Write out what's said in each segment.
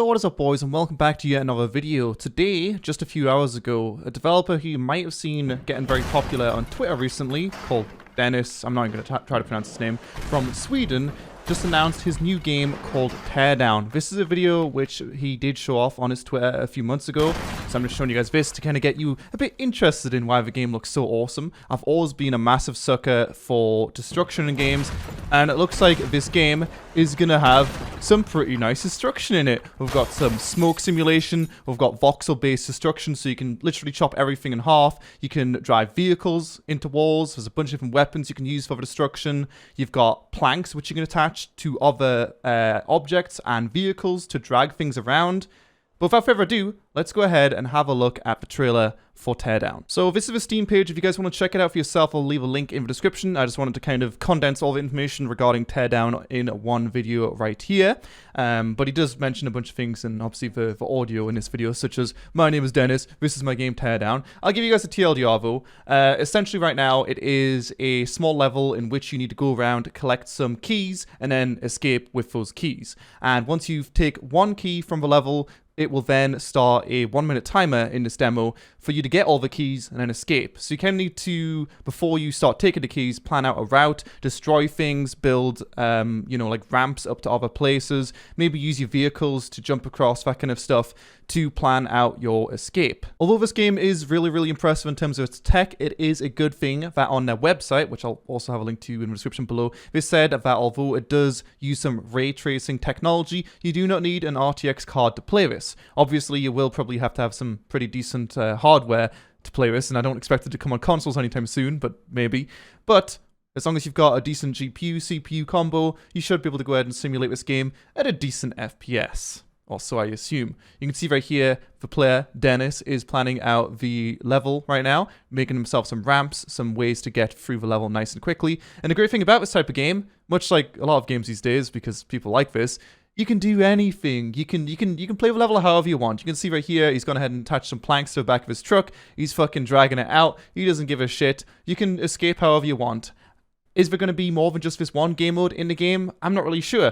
Yo, what is up boys, and welcome back to yet another video. Today, just a few hours ago, a developer who you might have seen getting very popular on Twitter recently, called Dennis, I'm not even going to try to pronounce his name, from Sweden, just announced his new game called Teardown. This is a video which he did show off on his Twitter a few months ago, so I'm just showing you guys this to kind of get you a bit interested in why the game looks so awesome. I've always been a massive sucker for destruction in games, and it looks like this game is going to have some pretty nice destruction in it. We've got some smoke simulation, we've got voxel based destruction, so you can literally chop everything in half. You can drive vehicles into walls, there's a bunch of different weapons you can use for the destruction. You've got planks which you can attach to other objects and vehicles to drag things around. But without further ado, let's go ahead and have a look at the trailer for Teardown. So this is the Steam page. If you guys want to check it out for yourself, I'll leave a link in the description. I just wanted to kind of condense all the information regarding Teardown in one video right here. But he does mention a bunch of things, and obviously the audio in this video, such as, my name is Dennis, this is my game Teardown. I'll give you guys a TLDR though. Essentially right now, it is a small level in which you need to go around, collect some keys, and then escape with those keys. And once you take one key from the level, it will then start a 1-minute timer in this demo for you to get all the keys and then escape. So you kind of need to, before you start taking the keys, plan out a route, destroy things, build, like ramps up to other places, maybe use your vehicles to jump across, that kind of stuff, to plan out your escape. Although this game is really impressive in terms of its tech, it is a good thing that on their website, which I'll also have a link to in the description below, they said that although it does use some ray tracing technology, you do not need an RTX card to play this. Obviously, you will probably have to have some pretty decent hardware to play this, and I don't expect it to come on consoles anytime soon, but maybe. But as long as you've got a decent GPU, CPU combo, you should be able to go ahead and simulate this game at a decent FPS. Or so I assume. You can see right here, the player, Dennis, is planning out the level right now, making himself some ramps, some ways to get through the level nice and quickly. And the great thing about this type of game, much like a lot of games these days, because people like this, you can do anything. You can play the level however you want. You can see right here, he's gone ahead and attached some planks to the back of his truck. He's fucking dragging it out. He doesn't give a shit. You can escape however you want. Is there going to be more than just this one game mode in the game? I'm not really sure.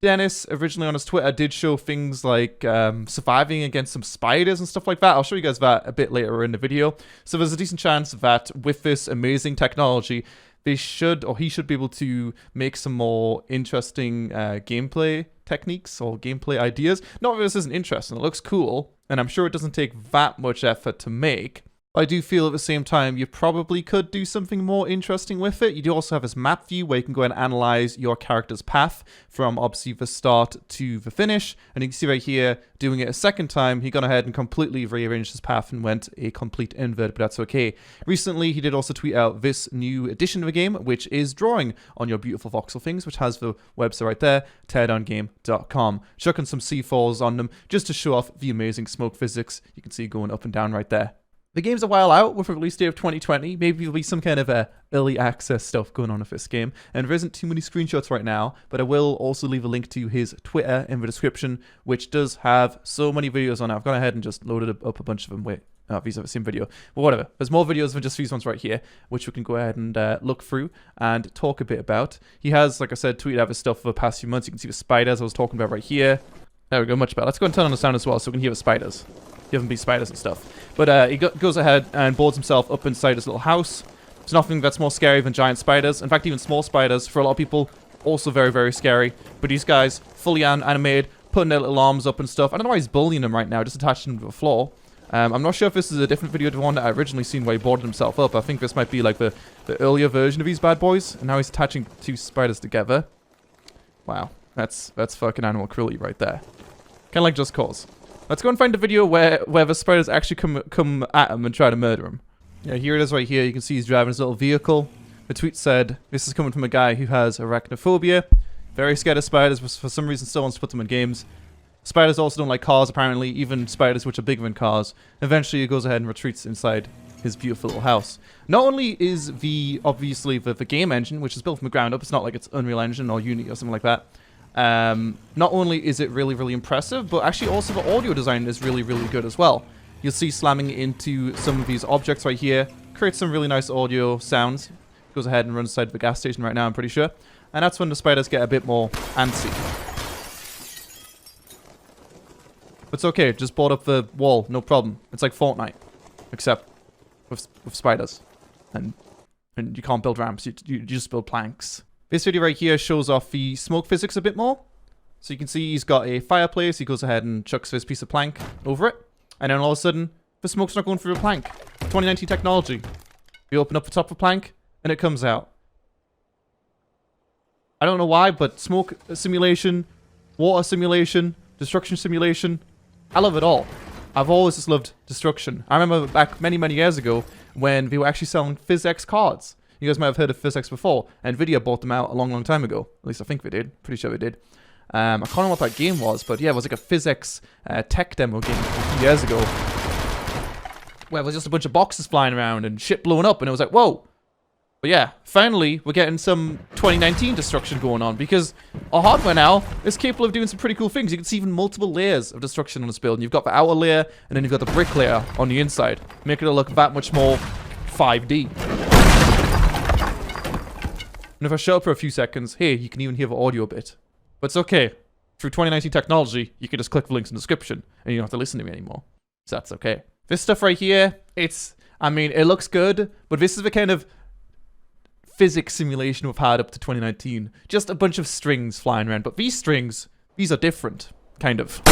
Dennis, originally on his Twitter, did show things like surviving against some spiders and stuff like that. I'll show you guys that a bit later in the video. So there's a decent chance that with this amazing technology, he should be able to make some more interesting gameplay techniques or gameplay ideas. Not that this isn't interesting, it looks cool, and I'm sure it doesn't take that much effort to make. I do feel at the same time you probably could do something more interesting with it. You do also have this map view where you can go and analyze your character's path from obviously the start to the finish. And you can see right here, doing it a second time, he gone ahead and completely rearranged his path and went a complete invert, but that's okay. Recently, he did also tweet out this new edition of the game, which is drawing on your beautiful voxel things, which has the website right there, teardown.game.com. Chucking some C4s on them just to show off the amazing smoke physics you can see going up and down right there. The game's a while out with a release date of 2020. Maybe there'll be some kind of early access stuff going on with this game. And there isn't too many screenshots right now, but I will also leave a link to his Twitter in the description, which does have so many videos on it. I've gone ahead and just loaded up a bunch of them. Wait, these are the same video. But whatever. There's more videos than just these ones right here, which we can go ahead and look through and talk a bit about. He has, like I said, tweeted out his stuff for the past few months. You can see the spiders I was talking about right here. There we go, much better. Let's go and turn on the sound as well so we can hear the spiders. You haven't been spiders and stuff. But he goes ahead and boards himself up inside his little house. There's nothing that's more scary than giant spiders. In fact, even small spiders, for a lot of people, also very scary. But these guys, fully animated, putting their little arms up and stuff. I don't know why he's bullying them right now, just attaching them to the floor. I'm not sure if this is a different video to the one that I originally seen where he boarded himself up. I think this might be like the earlier version of these bad boys. And now he's attaching two spiders together. Wow, that's fucking animal cruelty right there. Kind of like Just Cause. Let's go and find a video where the spiders actually come at him and try to murder him. Yeah, here it is right here. You can see he's driving his little vehicle. The tweet said, this is coming from a guy who has arachnophobia. Very scared of spiders, but for some reason still wants to put them in games. Spiders also don't like cars, apparently, even spiders which are bigger than cars. Eventually he goes ahead and retreats inside his beautiful little house. Not only is obviously the game engine, which is built from the ground up, it's not like it's Unreal Engine or Unity or something like that. Not only is it really impressive, but actually also the audio design is really good as well. You'll see slamming into some of these objects right here creates some really nice audio sounds. Goes ahead and runs inside the gas station right now, I'm pretty sure. And that's when the spiders get a bit more antsy. It's okay. Just board up the wall. No problem. It's like Fortnite. Except with spiders. And you can't build ramps. You just build planks. This video right here shows off the smoke physics a bit more. So you can see he's got a fireplace. He goes ahead and chucks this piece of plank over it. And then all of a sudden, the smoke's not going through the plank. 2019 technology. You open up the top of a plank, and it comes out. I don't know why, but smoke simulation, water simulation, destruction simulation, I love it all. I've always just loved destruction. I remember back many, many years ago when they were actually selling PhysX cards. You guys might have heard of PhysX before. NVIDIA bought them out a long, long time ago. At least I think they did. Pretty sure they did. I can't remember what that game was, but yeah, it was like a PhysX tech demo game a few years ago. Where there was just a bunch of boxes flying around and shit blowing up, and it was like, whoa. But yeah, finally, we're getting some 2019 destruction going on, because our hardware now is capable of doing some pretty cool things. You can see even multiple layers of destruction on this build. And you've got the outer layer, and then you've got the brick layer on the inside, making it look that much more 5D. And if I shut up for a few seconds, hey, you can even hear the audio a bit. But it's okay. Through 2019 technology, you can just click the links in the description, and you don't have to listen to me anymore. So that's okay. This stuff right here, I mean, it looks good, but this is the kind of physics simulation we've had up to 2019. Just a bunch of strings flying around. But these strings, these are different, kind of.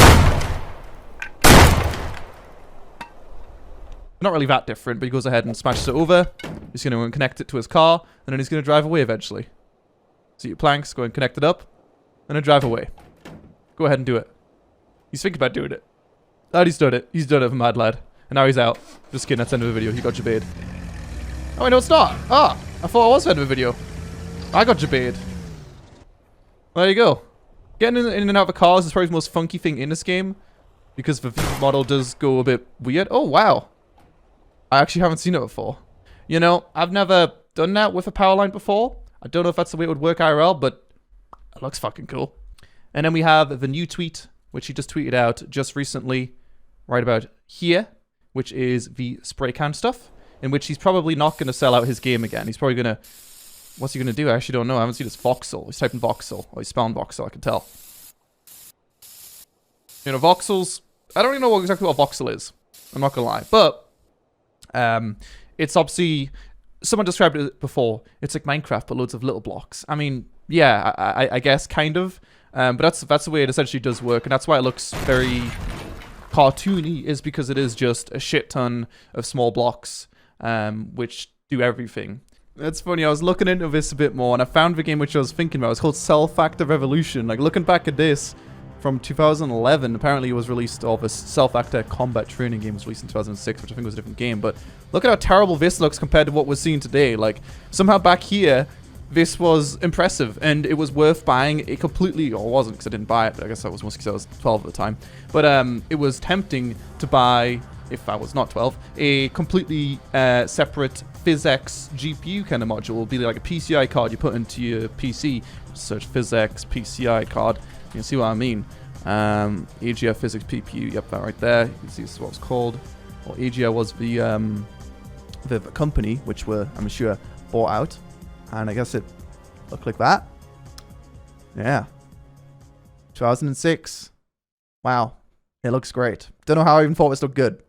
Not really that different, but he goes ahead and smashes it over. He's going to connect it to his car, and then he's going to drive away eventually. See your planks, go and connect it up, and then drive away. Go ahead and do it. He's thinking about doing it. And he's done it. He's done it, mad lad. And now he's out. Just kidding, that's the end of the video. He got jabaied. Oh, wait, no, it's not. Ah, I thought I was the end of the video. I got jabaied. Well, there you go. Getting in and out of the cars is probably the most funky thing in this game, because the model does go a bit weird. Oh, wow. I actually haven't seen it before. You know, I've never done that with a power line before. I don't know if that's the way it would work IRL, but it looks fucking cool. And then we have the new tweet, which he just tweeted out just recently, right about here, which is the spray can stuff, in which he's probably not going to sell out his game again. He's probably going to... What's he going to do? I actually don't know. I haven't seen his voxel. He's typing voxel. Or he's spelling voxel, I can tell. You know, voxels... I don't even know exactly what voxel is. I'm not going to lie. But... it's obviously... Someone described it before. It's like Minecraft, but loads of little blocks. I mean, yeah, I guess, kind of. But that's the way it essentially does work. And that's why it looks very cartoony, is because it is just a shit ton of small blocks, which do everything. It's funny, I was looking into this a bit more, and I found the game which I was thinking about. It's called Self-Actor Revolution. Like, looking back at this, from 2011, apparently it was released, or this Self-Actor Combat Training game was released in 2006, which I think was a different game. But look at how terrible this looks compared to what we're seeing today. Like, somehow back here, this was impressive, and it was worth buying. It completely, or wasn't, because I didn't buy it, but I guess that was mostly because I was 12 at the time. But it was tempting to buy, if I was not 12, a completely separate PhysX GPU kind of module. It would be like a PCI card you put into your PC. Search PhysX PCI card. You can see what I mean. AGI Physics PPU, yep, that right there. You can see this is what it's called. Well, AGI was the company, which were, I'm sure, bought out. And I guess it looked like that. Yeah. 2006. Wow. It looks great. Don't know how I even thought this looked good.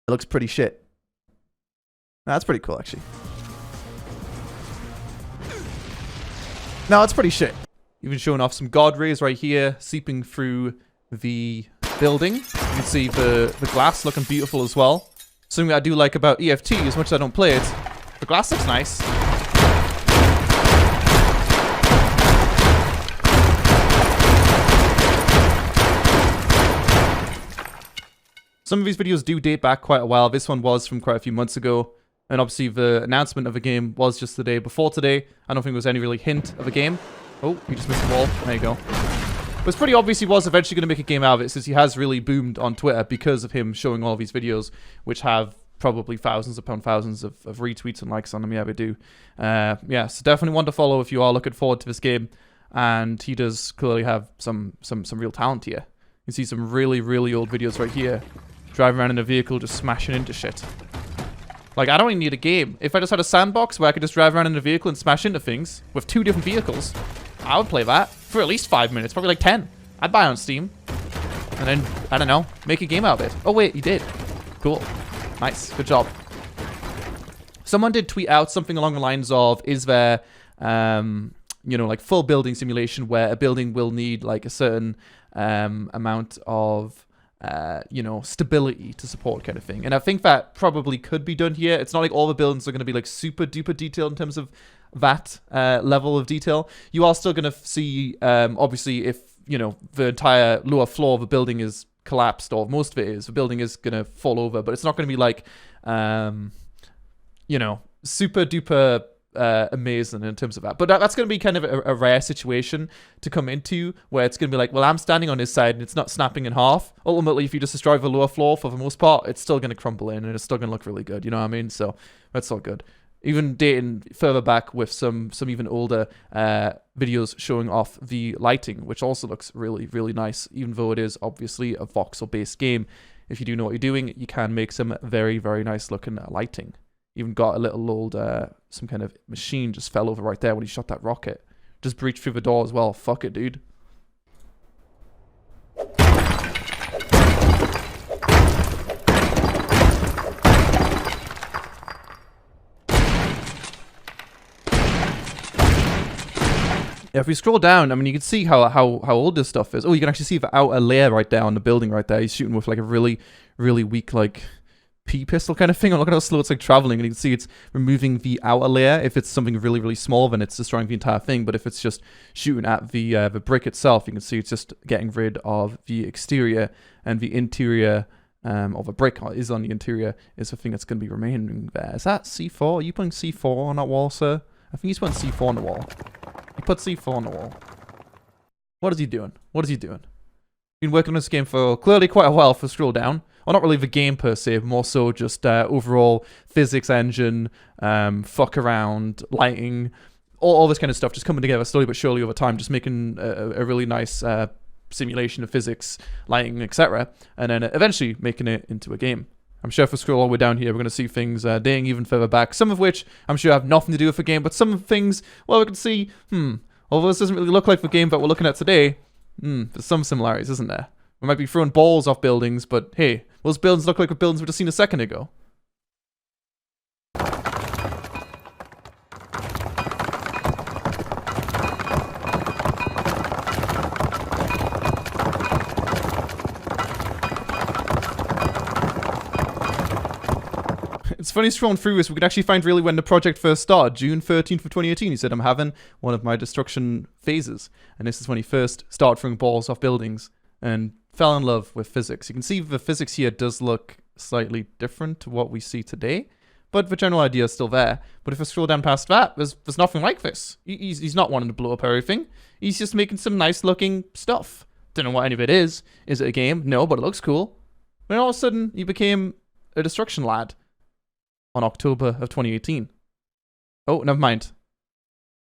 It looks pretty shit. That's pretty cool, actually. No, it's pretty shit. Even showing off some God rays right here, seeping through the building. You can see the glass looking beautiful as well. Something I do like about EFT, as much as I don't play it, the glass looks nice. Some of these videos do date back quite a while. This one was from quite a few months ago. And obviously the announcement of a game was just the day before today. I don't think there was any really hint of a game. Oh, you just missed the wall. There you go. But it's pretty obvious he was eventually going to make a game out of it, since he has really boomed on Twitter because of him showing all these videos, which have probably thousands upon thousands of retweets and likes on them. Yeah, they do. Yeah, so definitely one to follow if you are looking forward to this game. And he does clearly have some real talent here. You can see some really, really old videos right here. Driving around in a vehicle, just smashing into shit. Like, I don't even need a game. If I just had a sandbox where I could just drive around in a vehicle and smash into things with 2 different vehicles, I would play that for at least 5 minutes, probably like 10. I'd buy it on Steam. And then, I don't know, make a game out of it. Oh wait, you did. Cool. Nice. Good job. Someone did tweet out something along the lines of, is there, you know, like full building simulation where a building will need like a certain amount of, you know, stability to support kind of thing. And I think that probably could be done here. It's not like all the buildings are going to be like super duper detailed in terms of that level of detail. You are still going to see, obviously, if, you know, the entire lower floor of a building is collapsed, or most of it is, the building is going to fall over, but it's not going to be like, you know, super duper amazing in terms of that. But that's going to be kind of a rare situation to come into, where it's going to be like, well, I'm standing on this side and it's not snapping in half. Ultimately, if you just destroy the lower floor for the most part, it's still going to crumble in and it's still going to look really good. You know what I mean? So that's all good. Even dating further back with some even older videos showing off the lighting, which also looks really, really nice, even though it is obviously a voxel-based game. If you do know what you're doing, you can make some very, very nice looking lighting. Even got a little old, some kind of machine just fell over right there when he shot that rocket. Just breached through the door as well. Fuck it, dude. Yeah, if we scroll down, I mean, you can see how old this stuff is. Oh, you can actually see the outer layer right there on the building right there. He's shooting with like a really, really weak, like, pistol kind of thing. Look at how slow it's like traveling, and you can see it's removing the outer layer. If it's something really, really small, then it's destroying the entire thing. But if it's just shooting at the brick itself, you can see it's just getting rid of the exterior, and the interior of a brick is on the interior is the thing that's going to be remaining there. Is that C4? Are you putting C4 on that wall, sir? I think he's putting C4 on the wall. He put C4 on the wall. What is he doing? What is he doing? Been working on this game for clearly quite a while for Scroll Down. Well, not really the game per se, more so just overall physics engine, fuck around, lighting, all this kind of stuff just coming together slowly but surely over time, just making a really nice simulation of physics, lighting, etc. And then eventually making it into a game. I'm sure if we scroll all the way down here, we're going to see things dating even further back, some of which I'm sure have nothing to do with the game, but some things, well, we can see, although this doesn't really look like the game that we're looking at today, there's some similarities, isn't there? We might be throwing balls off buildings, but hey, those buildings look like the buildings we just seen a second ago. It's funny scrolling through this, we could actually find really when the project first started, June 13th of 2018. He said, I'm having one of my destruction phases. And this is when he first started throwing balls off buildings and fell in love with physics. You can see the physics here does look slightly different to what we see today, but the general idea is still there. But if I scroll down past that, there's nothing like this. He's not wanting to blow up everything. He's just making some nice looking stuff. Don't know what any of it is. Is it a game? No, but it looks cool. Then all of a sudden, he became a destruction lad on October of 2018. Oh, never mind.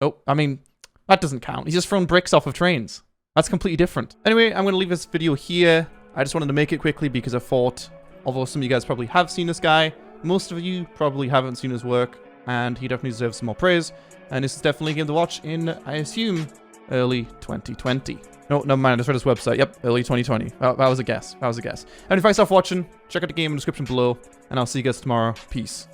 Oh, I mean, that doesn't count. He's just thrown bricks off of trains. That's completely different. Anyway, I'm going to leave this video here. I just wanted to make it quickly because I thought, although some of you guys probably have seen this guy, most of you probably haven't seen his work, and he definitely deserves some more praise. And this is definitely a game to watch in, I assume, early 2020. No, never mind. I just read his website. Yep, early 2020. That was a guess. That was a guess. Anyway, thanks for watching. Check out the game in the description below, and I'll see you guys tomorrow. Peace.